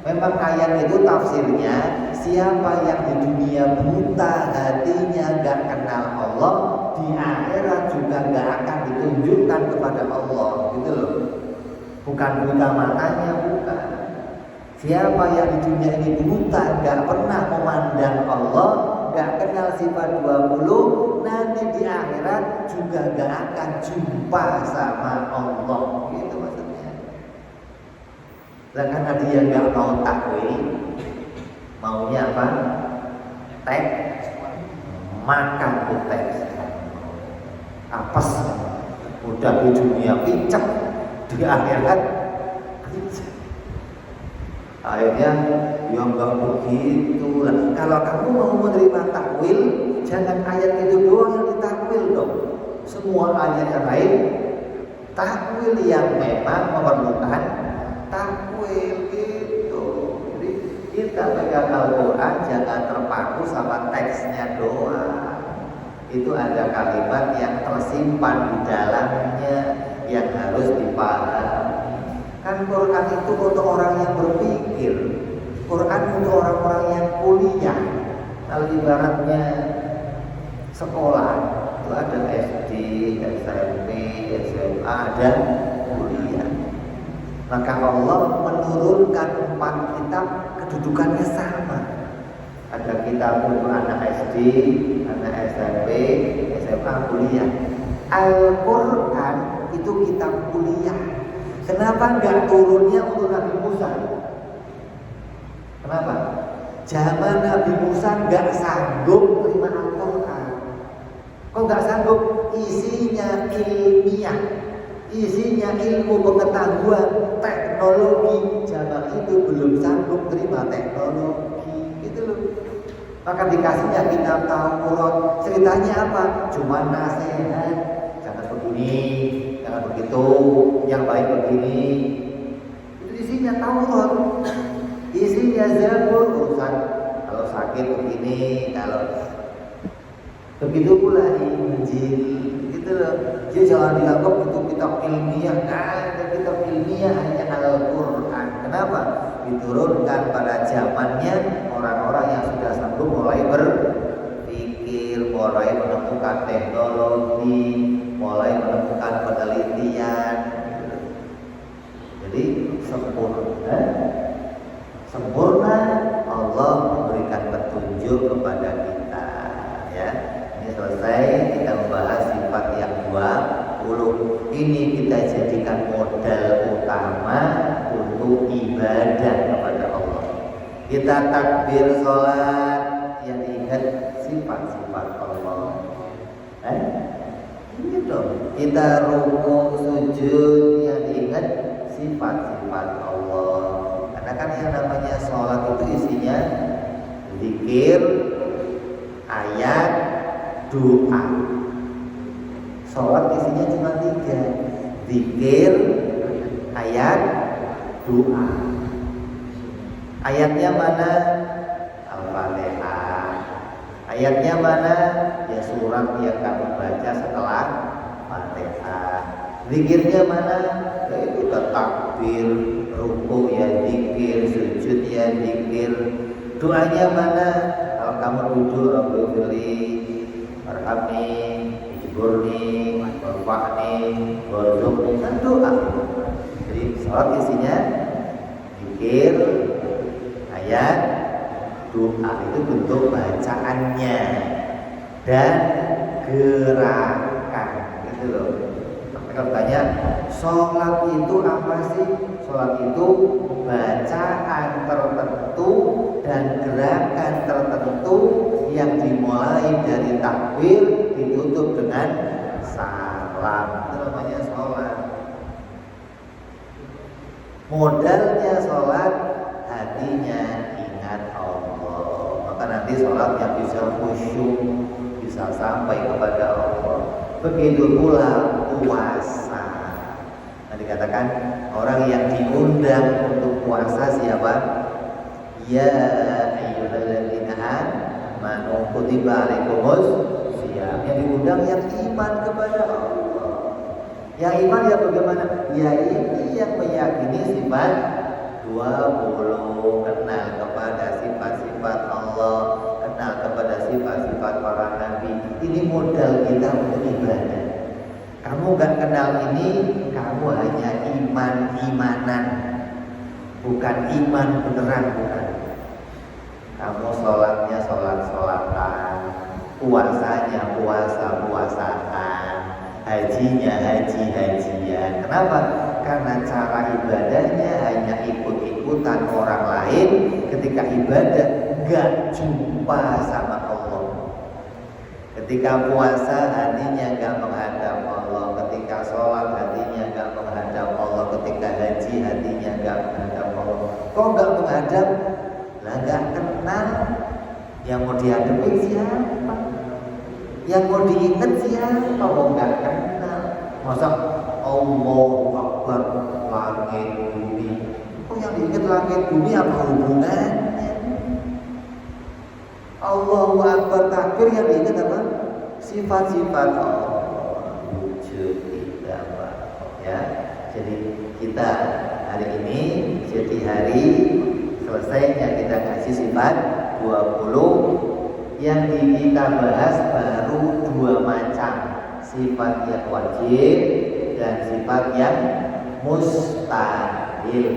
Speaker 1: Memang ayat itu tafsirnya, siapa yang di dunia buta hatinya nggak kenal Allah, di akhirat juga nggak akan ditunjukkan kepada Allah, gitu loh. Bukan buta matanya, bukan. Siapa yang di dunia ini buta, nggak pernah memandang Allah, gak kenal sifat 20, nanti di akhirat juga gak akan jumpa sama Allah. Gitu maksudnya. Dan karena dia gak mau takwil, maunya apa? Teks, makan tuh teks. Apes, udah di dunia pincak, di akhirat pincak. Akhirnya ya enggak begitu lah. Kalau kamu mau menerima takwil, jangan ayat itu doang yang ditakwil dong. Semua ayat yang lain takwil yang memang memerlukan takwil gitu. Jadi kita pegang Al-Quran jangan terpaku sama teksnya doang. itu ada kalimat yang tersimpan di dalamnya yang harus dipahami. Kan Quran itu untuk orang yang berpikir, Quran untuk orang-orang yang kuliah. Kalau ibaratnya sekolah itu ada SD, SMP, SMA, dan kuliah. Maka Allah menurunkan 4 kitab kedudukannya sama. Ada kitab untuk anak SD, anak SMP, SMA, kuliah. Al-Quran itu kitab kuliah. Kenapa nggak turunnya untuk Nabi Musa? Kenapa? Zaman Nabi Musa nggak sanggup terima Al-Quran. Kok nggak sanggup? Isinya ilmiah, isinya ilmu pengetahuan, teknologi. Zaman itu belum sanggup terima teknologi, gitu loh. Maka dikasihnya kitab Taurat. Ceritanya apa? Cuma nasihat, jangan begini, jangan begitu, yang baik begini. Itu isinya Taurat. Isinya Zabur, urusan kalau sakit begini, kalau begitu pula Injil, gitu loh. Jadi jangan dianggap itu kitab ilmiah. Ada kitab ilmiah hanya Al-Quran. Kenapa? Diturunkan pada zamannya orang-orang yang sudah sanggup mulai berpikir, mulai menemukan teknologi, mulai menemukan penelitian. Jadi sempurna Allah memberikan petunjuk kepada kita, ya. Ini selesai, kita membahas sifat yang 20. Ini kita jadikan modal utama untuk ibadah kepada Allah. Kita takbir sholat, yang diingat sifat-sifat Allah. Ini dong. Kita rukuk sujud, yang diingat sifat-sifat Allah. Karena kan yang namanya sholat itu isinya zikir, ayat, doa. Sholat isinya cuma 3: zikir, ayat, doa. Ayatnya mana? Al-Fatihah. Ayatnya mana? Ya surat yang kamu baca setelah Fatihah. Zikirnya mana? Yaitu takbir, ruku ya zikir, sujud ya zikir. Doanya mana? Kalau kamu duduk, Rabbi warhamni, ijburni, warfa'ni, warzuqni, kan doa. Jadi sholat isinya zikir, ayat, doa. Itu bentuk bacaannya dan gerakan, gitu loh. Kalau tanya, sholat itu apa sih? Sholat itu bacaan tertentu dan gerakan tertentu yang dimulai dari takbir ditutup dengan salam. Itu namanya sholat. Modalnya sholat, hatinya ingat Allah. Maka nanti sholat yang bisa khusyuk, bisa sampai kepada Allah. Begitu pula puasa. Nah, dikatakan orang yang diundang untuk puasa siapa? Ya ayyuhalladzina amanu kutiba alaikumus shiyam. Yang diundang yang iman kepada Allah. Yang iman ya bagaimana? Ya ini yang meyakini sifat 20, kenal kepada sifat-sifat Allah, kenal kepada sifat-sifat para nabi. Ini modal kita untuk ibadah. Kamu gak kenal ini, kamu hanya iman-imanan, bukan iman beneran, bukan. Kamu sholatnya sholat-sholatan, puasanya puasa-puasaan, hajinya haji-hajian. Kenapa? Karena cara ibadahnya hanya ikut-ikutan orang lain. Ketika ibadah gak jumpa sama Allah. Ketika puasa hatinya gak menghadap Allah. Ketika sholat hatinya gak menghadap Allah. Ketika haji hatinya gak menghadap Allah. Kok gak menghadap? Lah gak kenal. Yang mau dihadapi siapa? Yang mau diingat siapa? Kok gak kenal? Masa Allahu Akbar, langit bumi. Kok yang diingat langit bumi apa hubungannya? Allahu Akbar takbir, yang diingat apa? sifat-sifat Allah wujud tidak ya. Jadi kita hari ini jadi hari selesainya kita kasih sifat 20. Yang kita bahas baru 2 macam, sifat yang wajib dan sifat yang mustahil.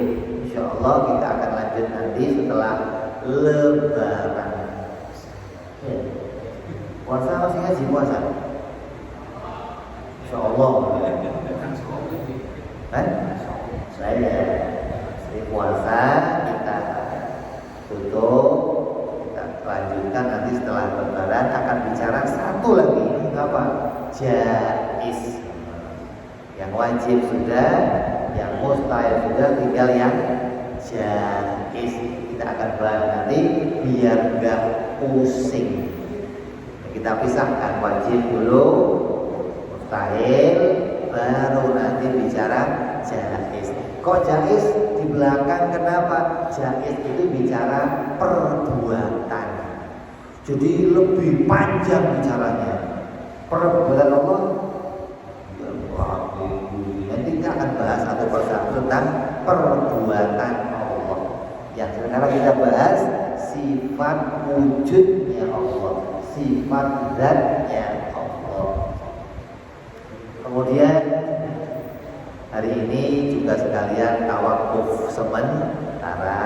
Speaker 1: Insyaallah kita akan lanjut nanti setelah Lebaran. Puasa masih ngaji puasa? Insyaallah. Kan? Saya di puasa kita tutup, kita lanjutkan nanti setelah Lebaran akan bicara satu lagi apa? Jaiz. Yang wajib sudah, yang mustahil sudah, tinggal yang jaiz. Kita akan bahas nanti biar enggak pusing. Kita pisahkan wajib dulu, mustahil, baru nanti bicara jaiz. Kok jaiz di belakang? Kenapa? Jaiz itu bicara perbuatan. Jadi lebih panjang bicaranya. Perbuatan Allah. Nanti kita akan bahas satu persatu tentang perbuatan Allah. Yang sekarang kita bahas sifat wujudnya Allah, sifat zatnya Allah. Kemudian hari ini juga sekalian tawakuf sementara,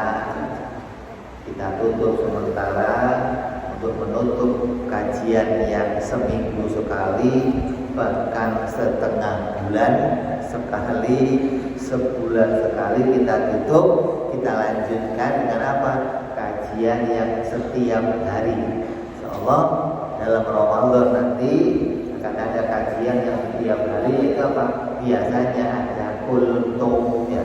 Speaker 1: kita tutup sementara untuk menutup kajian yang seminggu sekali, bahkan setengah bulan sekali, sebulan sekali kita tutup. Kita lanjutkan dengan apa? Kajian yang setiap hari. Insyaallah dalam Ramadan nanti akan ada kajian yang setiap hari. Itu apa? Biasanya ada kultum ya.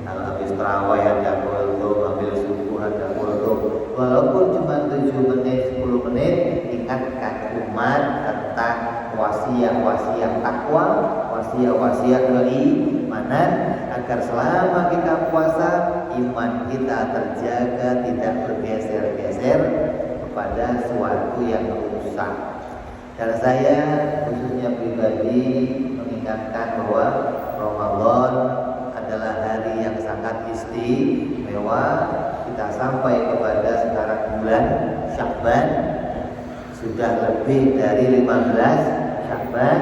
Speaker 1: Kalau habis tarawih ada kultum, habis subuh ada kultum. Walaupun cuma 7 menit, 10 menit, ingatkan umat tentang wasiat-wasiat takwa, wasiat-wasiat keimanan, agar selama kita puasa iman kita terjaga, tidak bergeser-geser kepada sesuatu yang rusak. Dan saya khususnya pribadi mengingatkan bahwa Ramadan adalah hari yang sangat istimewa. Kita sampai kepada sekarang bulan Sya'ban, sudah lebih dari 15 Sya'ban,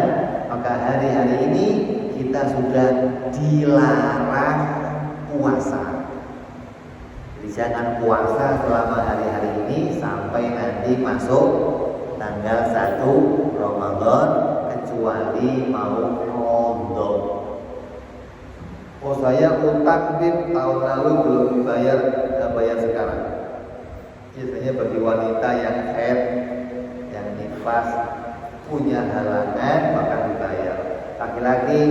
Speaker 1: maka hari-hari ini kita sudah dilarang puasa. Jadi jangan puasa selama hari-hari ini sampai nanti masuk tanggal 1 Ramadan, kecuali mau qadha. Oh, saya utang bib tahun lalu belum dibayar, bayar sekarang. Biasanya bagi wanita yang haid, yang nifas, punya halangan maka dibayar. Laki-laki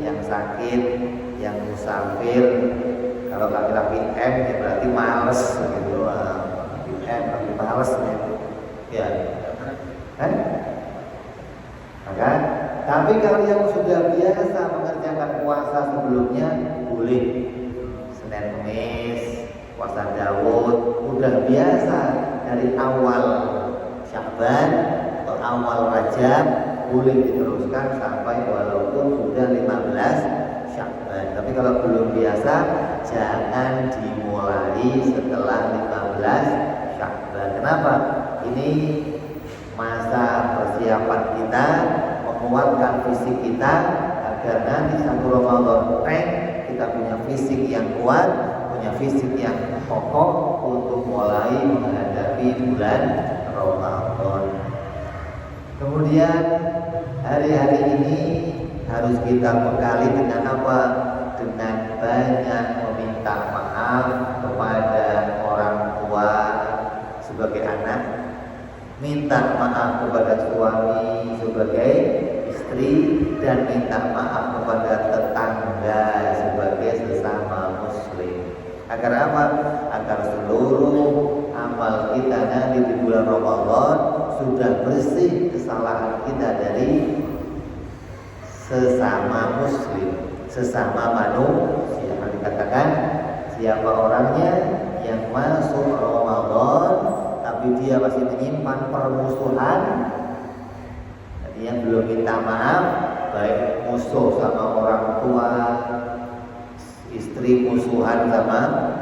Speaker 1: yang sakit, yang musafir, kalau laki-laki M ya berarti males gitu. M berarti males gitu. Ya, kan? Maka, tapi kalau yang sudah biasa mengerjakan puasa sebelumnya boleh. Senin Kamis, puasa Daud, udah biasa dari awal Sya'ban atau awal Rajab, boleh diteruskan sampai walaupun sudah 15 Sya'ban. Tapi kalau belum biasa, jangan dimulai setelah 15 Sya'ban. Kenapa? Ini masa persiapan kita, menguatkan fisik kita agar nanti 1 Ramadan kita punya fisik yang kuat, punya fisik yang kokoh untuk mulai menghadapi bulan Ramadan. Kemudian hari-hari ini harus kita bekali dengan apa? Dengan banyak meminta maaf kepada orang tua sebagai anak, minta maaf kepada suami sebagai istri, dan minta maaf kepada tetangga sebagai sesama muslim. Agar apa? Agar seluruh amal kita nanti di bulan Ramadan sudah bersih kesalahan kita dari sesama muslim, sesama manusia. Dikatakan siapa orangnya yang masuk Ramadan tapi dia masih menyimpan permusuhan, yang belum minta maaf, baik musuh sama orang tua, istri musuhan sama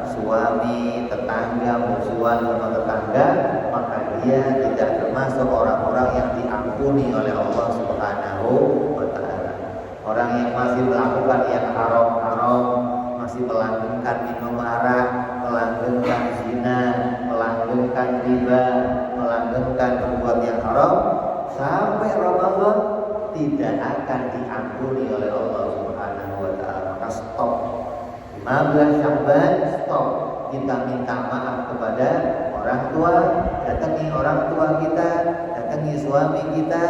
Speaker 1: suami, tetangga musuhan sama tetangga, maka dia tidak termasuk orang-orang yang diampuni oleh Allah Subhanahu wa Ta'ala. Orang yang masih melakukan yang haram-haram, masih melanggengkan minum arak, melanggengkan zina, melanggengkan riba, melanggengkan berbuat yang haram, sampai Ramadan tidak akan diampuni oleh Allah Subhanahu wa Ta'ala. Maka stop. 15 Sya'ban stop. Kita minta maaf kepada orang tua, datangi orang tua kita, datangi suami kita,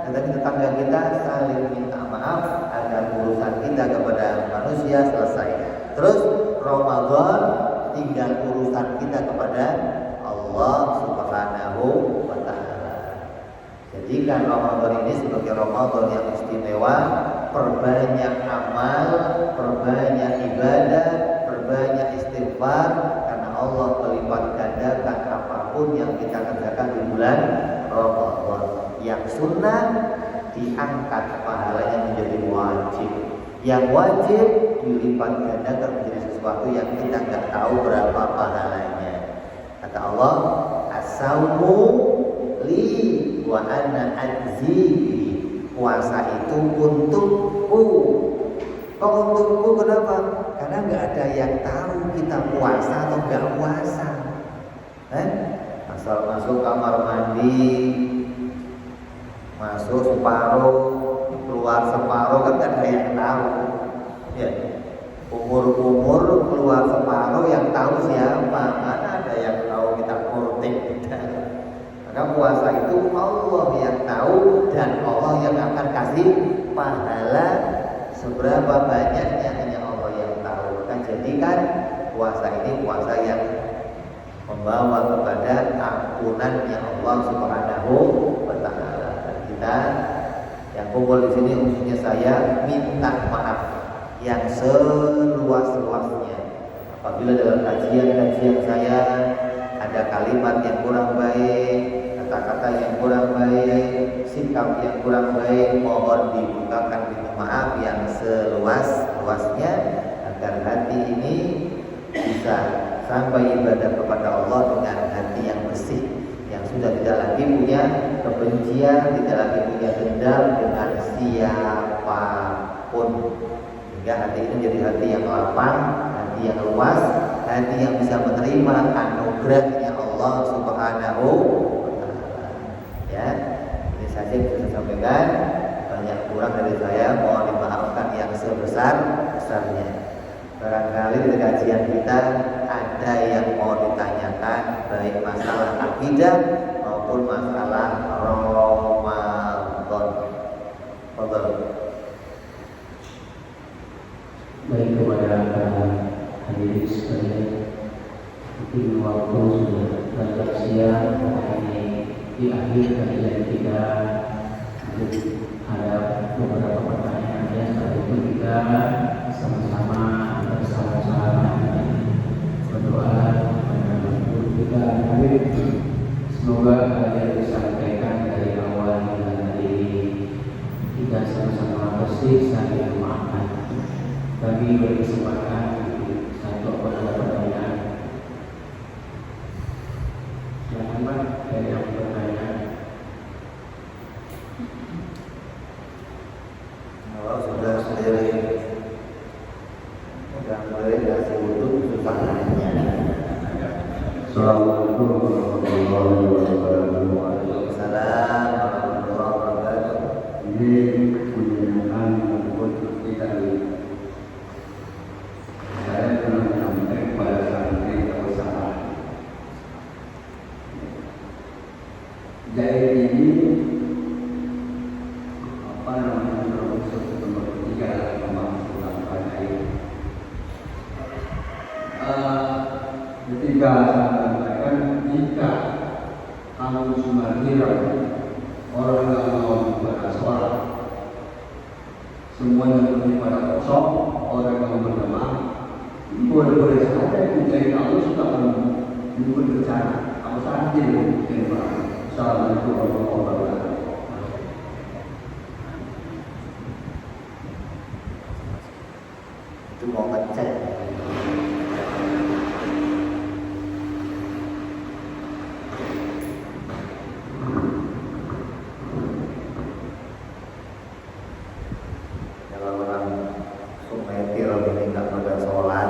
Speaker 1: datangi tetangga kita, saling minta maaf agar urusan kita kepada manusia selesai. Terus Ramadan tinggal urusan kita kepada Allah Subhanahu wa Ta'ala. Jadikan Ramadan ini sebagai Ramadan yang istimewa, perbanyak amal, perbanyak ibadah, perbanyak istighfar, karena Allah melipat gandakan apapun yang kita kerjakan di bulan Ramadan. Yang sunnah diangkat pahalanya menjadi wajib, yang wajib dilipat gandakan menjadi sesuatu yang kita nggak tahu berapa pahalanya. Kata Allah, as-saumu li wa ana ajzi. Puasa itu untukku. Kok untukku kenapa? Karena nggak ada yang tahu kita puasa atau nggak puasa. Asal masuk kamar mandi, masuk separuh, keluar separuh, kan nggak ada yang tahu. Ya, umur keluar separuh, yang tahu siapa? Mana ada yang tahu kita korting kita. Maka puasa itu Allah yang tahu, dan Allah yang akan kasih pahala seberapa banyaknya hanya Allah yang tahu. Maka jadikan puasa ini puasa yang membawa kepada ampunannya Allah Subhanahu wa Ta'ala. Dan kita yang kumpul di sini, khususnya saya, minta maaf yang seluas-luasnya apabila dalam kajian-kajian saya ada kalimat yang kurang baik, kata-kata yang kurang baik, sikap yang kurang baik, mohon dibukakan pintu maaf yang seluas-luasnya agar hati ini bisa sampai ibadah kepada Allah dengan hati yang bersih, yang sudah tidak lagi punya kebencian, tidak lagi punya dendam dengan siapapun. Hingga hati ini menjadi hati yang lapang, hati yang luas, hati yang bisa menerima anugerahnya Allah Subhanahu wa Ta'ala. Ya, ini saja yang bisa saya sampaikan. Banyak kurang dari saya, mohon dimaafkan yang sebesar-besarnya. Barangkali di kajian kita ada yang mau ditanyakan, baik masalah akidah maupun masalah Ramadan. Fadhal.
Speaker 3: Baik, kepada hadirin sekalian, mungkin waktu sudah terlalu siang, ini di akhir kajian kita ada beberapa pertanyaan yang saat itu kita sama-sama bersama-sama berdoa kepada guru kita. Semoga apa yang disampaikan dari awal hingga hari ini kita sama-sama bersih saling memaafkan. Bagi berkesempatan satu pertanyaan. Silakan Pak, ada yang bertanya.
Speaker 1: Kalau sudah sendiri sudah mulai kasih wudhu, susah nanya.
Speaker 3: Assalamualaikum warahmatullahi wabarakatuh.
Speaker 1: Waalaikumsalam warahmatullahi wabarakatuh.
Speaker 3: Ini menyenangkan untuk kita. Saya pernah menyampaikan kepada santri perusahaan. Jadi ini apa namanya Profesor nomor 3 pembangunan pada ini. Ketika saya sampaikan, jika kamu sumahiran orang yang mau ibadah sholat, semuanya beribadah kosong, orang yang berjamaah, boleh-boleh saja menjadi Allah sudah bekerja. Kamu sadar dengan Assalamualaikum warahmatullahi wabarakatuh.
Speaker 1: Itu mau ngecek. Kalau orang Sumetir ini nggak pada sholat,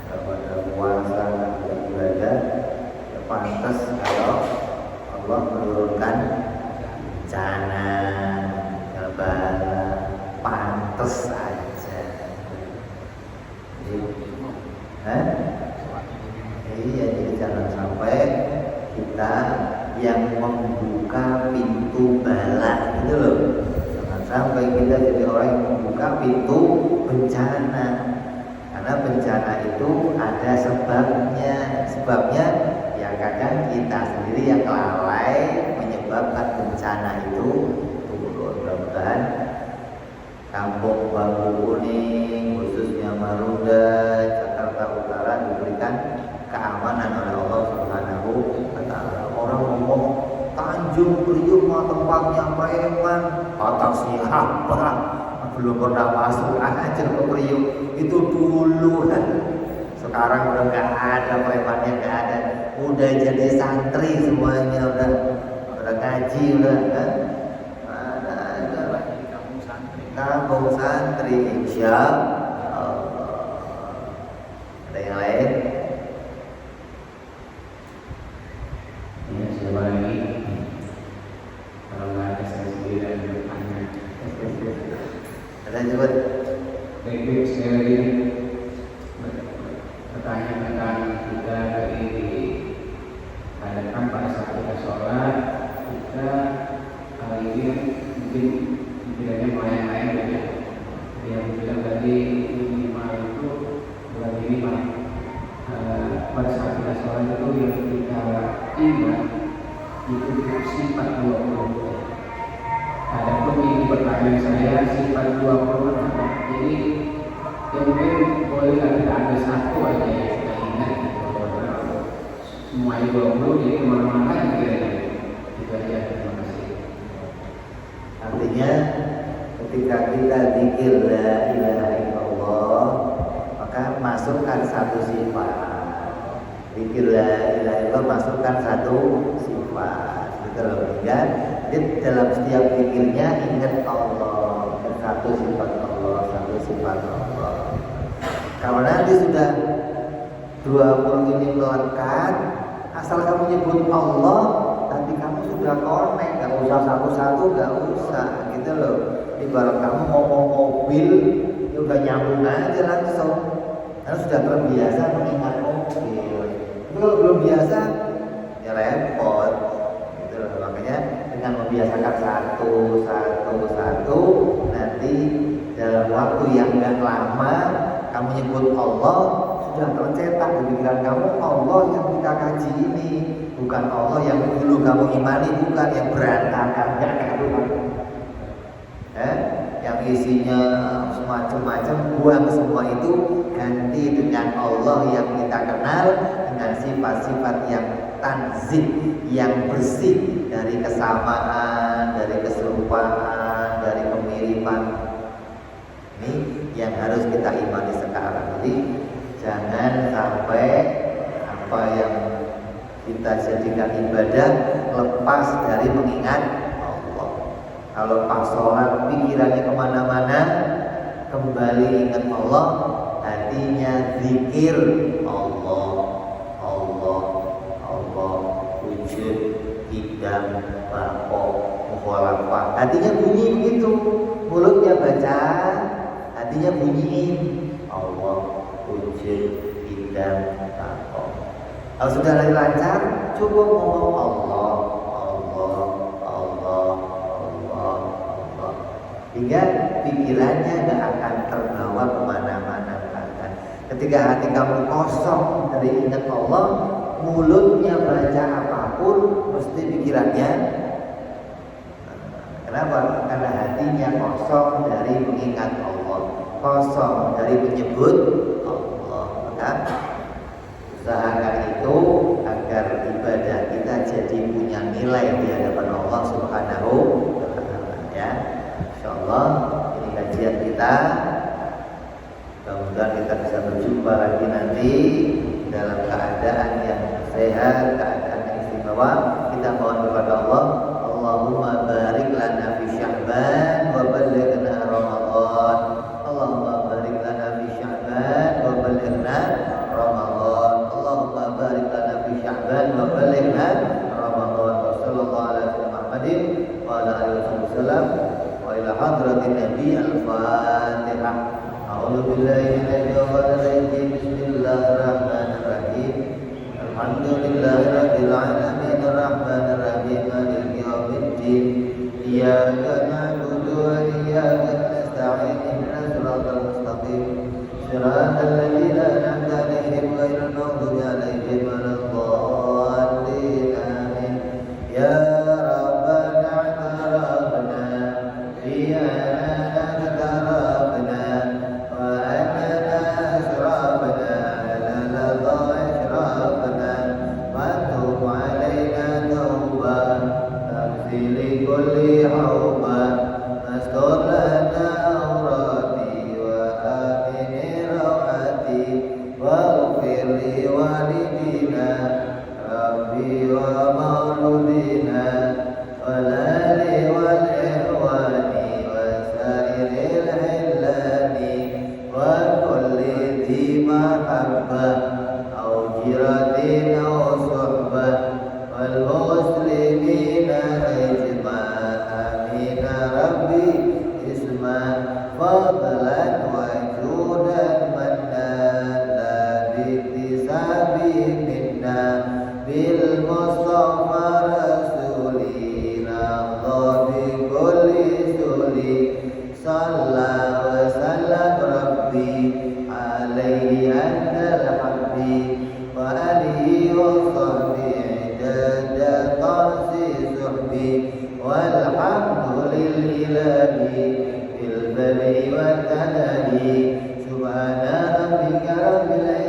Speaker 1: nggak pada puasa, nggak pada ibadah, ya pantas kalau Allah menurunkan bencana, bala, pantas aja. Iya, jadi jangan sampai kita yang membuka pintu bala, gitu loh. Jangan sampai kita jadi orang yang membuka pintu bencana. Karena bencana itu ada sebabnya. Sebabnya ya kadang kita sendiri yang lalai menyebabkan bencana itu. Mudah-mudahan Kampung Bambu Kuning, khususnya Marunda, Jakarta Utara diberikan keamanan oleh Allah Subhanahu wa Ta'ala. Orang ngomong Tanjung Priok mah tempatnya preman, kata siapa? Belum pernah masuk aja ke Priok itu dulu kan. Sekarang udah nggak ada premannya, nggak ada. Udah jadi santri semuanya, udah ngaji udah kan. Kampung santri, insya Allah. Ada yang lain?
Speaker 2: Ya, siapa lagi? Kalau nggak ada saya sendiri dan bertanya.
Speaker 1: Ada jawab?
Speaker 2: Baik, sekali lagi bertanya tentang kita dari hadapkan pada saat kita sholat, kita kali ini mungkin kiranya melayang-layang saja. Yang bilang tadi minimal itu bukan minimal. Pada saat kita sholat itu yang kita ingat itu sifat 20. Adapun ini pertanyaan saya sifat 20. Jadi ya mungkin boleh kita ambil satu aja yang kita ingat. Semua 20 jadi kemana-mana kira-kira. Itu aja. Terima kasih.
Speaker 1: Artinya ketika kita zikir la ilaha illallah, maka masukkan satu sifat. Zikir la ilaha illallah masukkan satu sifat. Gitu loh, kan? Jadi dalam setiap zikirnya ingat Allah, satu sifat Allah, satu sifat Allah. Kalau nanti sudah 20 ini melekat, asal kamu nyebut Allah, nanti kamu sudah connect, nggak usah satu-satu, nggak usah, gitu loh. Ibarat kamu ngomong mobil, ya udah nyambung aja langsung, karena sudah terbiasa mengingat mobil. Tapi kalau belum biasa, ya repot, gitu loh. Makanya dengan membiasakan satu, nanti dalam waktu yang nggak lama, kamu nyebut Allah, sudah tercetak di pikiran kamu, Allah yang kita kaji ini. Bukan Allah yang dulu kamu imani, bukan yang berantakan, enggak yang isinya semacam-macam, buang semua itu, ganti dengan Allah yang kita kenal, dengan sifat-sifat yang tanzih, yang bersih dari kesamaan, dari keserupaan, dari kemiripan. Ini yang harus kita imani sekarang. Jadi jangan sampai apa yang kita jadikan ibadah lepas dari mengingat Allah. Kalau pas sholat pikirannya kemana-mana, kembali ingat Allah, hatinya zikir Allah, Allah, Allah, wujud, hidam, bako, mukhalafah. Hatinya bunyi begitu, mulutnya baca, hatinya bunyiin Allah, wujud, hidam, bako. Kalau sudah lancar, cukup ngomong Allah, Allah, Allah, Allah, Allah. Hingga pikirannya gak akan terbawa kemana-mana. Ketika hati kamu kosong dari ingat Allah, mulutnya baca apapun, mesti pikirannya. Kenapa? Karena hatinya kosong dari mengingat Allah, kosong dari menyebut Allah. Maka usahakan itu agar ibadah kita jadi punya nilai di hadapan Allah Subhanahu wa Ta'ala, ya. Insyaallah ini kajian kita Mudah-mudahan kita bisa berjumpa lagi nanti dalam keadaan yang sehat, keadaan yang istimewa. Kita mohon kepada Allah, Allahumma barik lana fi Sya'ban wa ballighna Ramadan. Allahumma barik lana fi Sya'ban wa ballighna Ramadan. Allahumma barik lana fi Sya'ban wa ballighna Ramadan. Sallallahu alaihi Muhammadin wa ala alihi wasallam wa ila hadratin Nabi al-Fatihah. A'udzu billahi minasyaitonir rajim. Bismillahirrahmanirrahim. Alhamdulillahirabbil alamin arrahmanir rahim maliki yaumiddin. Iyyaka na'budu wa iyyaka nasta'in. Ihdinas siratal mustaqim. Shiratal ladzina an'amta 'alaihim ghairil maghdubi 'alaihim waladdallin. Amin. Ya Rabbana i'tarafna fi Subhana rabbika rabbil